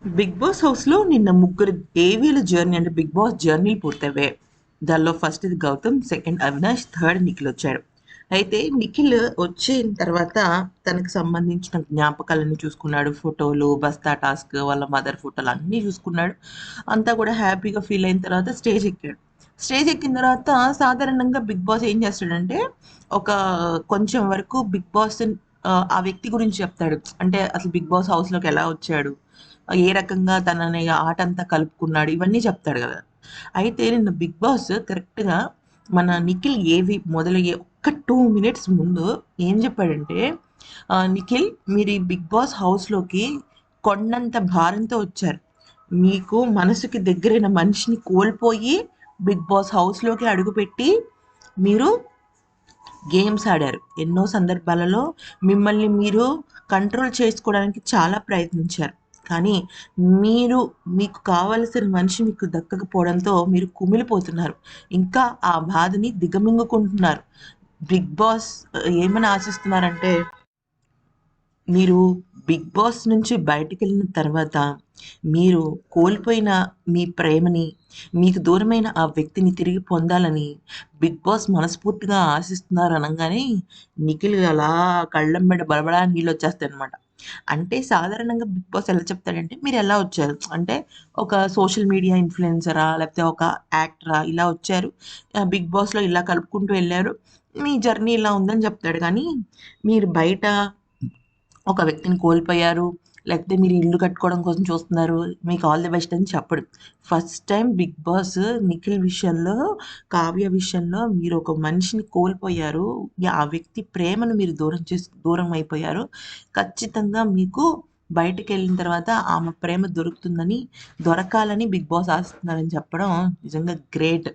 Big boss హౌస్‌లో నిన్న ముగ్గురు ఏవీల జర్నీ అంటే బిగ్ బాస్ జర్నీలు పూర్తయ్యాయి. దానిలో ఫస్ట్‌ది గౌతమ్, సెకండ్ అవినాష్, థర్డ్ నిఖిల్ వచ్చాడు. అయితే నిఖిల్ వచ్చిన తర్వాత తనకు సంబంధించిన జ్ఞాపకాలన్నీ చూసుకున్నాడు. ఫోటోలు, బస్తా టాస్క్, వాళ్ళ మదర్ ఫోటోలు అన్నీ చూసుకున్నాడు. అంతా కూడా హ్యాపీగా ఫీల్ అయిన తర్వాత స్టేజ్ ఎక్కాడు. స్టేజ్ ఎక్కిన తర్వాత సాధారణంగా బిగ్ బాస్ ఏం చేస్తాడంటే ఒక కొంచెం వరకు బిగ్ బాస్ ఆ వ్యక్తి గురించి చెప్తాడు. అంటే అసలు బిగ్ బాస్ హౌస్‌లోకి ఎలా వచ్చాడు? ఏ రకంగా తనని ఆటంతా కలుపుకున్నాడు ఇవన్నీ చెప్తాడు కదా! అయితే నిన్న బిగ్ బాస్ కరెక్ట్‌గా మన నిఖిల్ ఏవి మొదలయ్యే ఒక్క 2 మినిట్స్ ముందు ఏం చెప్పాడంటే "నిఖిల్ మీరు ఈ బిగ్ బాస్ హౌస్‌లోకి కొండంత భారంతో వచ్చారు. మీకు మనసుకి దగ్గరైన మనిషిని కోల్పోయి బిగ్ బాస్ హౌస్‌లోకి అడుగుపెట్టి మీరు గేమ్స్ ఆడారు. ఎన్నో సందర్భాలలో మిమ్మల్ని మీరు కంట్రోల్ చేసుకోవడానికి చాలా ప్రయత్నించారు. కానీ మీరు మీకు కావాల్సిన మనిషి మీకు దక్కకపోవడంతో మీరు కుమిలిపోతున్నారు. ఇంకా ఆ బాధని దిగమింగుకుంటున్నారు. బిగ్ బాస్ ఏమని ఆశిస్తున్నారంటే మీరు బిగ్ బాస్ నుంచి బయటికెళ్ళిన తర్వాత, మీరు కోల్పోయిన మీ ప్రేమని, మీకు దూరమైన ఆ వ్యక్తిని తిరిగి పొందాలని బిగ్ బాస్ మనస్ఫూర్తిగా ఆశిస్తున్నారు అనంగానే, నిఖిల్ అలా కళ్ళెమ్మట బడబడా నీళ్ళొచ్చేస్తాయనమాట. అంటే సాధారణంగా బిగ్ బాస్ ఎలా చెప్తాడంటే, మీరెలా వచ్చారు? అంటే ఒక సోషల్ మీడియా ఇన్‌ఫ్లుయెన్సరా? లేకపోతే ఒక యాక్టరా? ఇలా వచ్చారు. బిగ్ బాస్‌లో ఇలా కలుపుకుంటూ ఎళ్లారు. మీ జర్నీ ఇలా ఉందని చెప్తాడు గానీ, మీరు బయట ఒక వ్యక్తిని కోల్పోయారు. లేకపోతే మీరు ఇల్లు కట్టుకోవడం కోసం చూస్తున్నారు. మీకు ఆల్ ది బెస్ట్ అని చెప్పడు. ఫస్ట్ టైమ్ బిగ్ బాస్ నిఖిల్ విషయంలో, కావ్య విషయంలో మీరు ఒక మనిషిని కోల్పోయారు. ఆ వ్యక్తి ప్రేమను మీరు దూరం అయిపోయారు. ఖచ్చితంగా మీకు బయటికెళ్ళిన తర్వాత ఆమె ప్రేమ దొరుకుతుందని, దొరకాలని బిగ్ బాస్ ఆశిస్తున్నారని చెప్పడం నిజంగా గ్రేట్.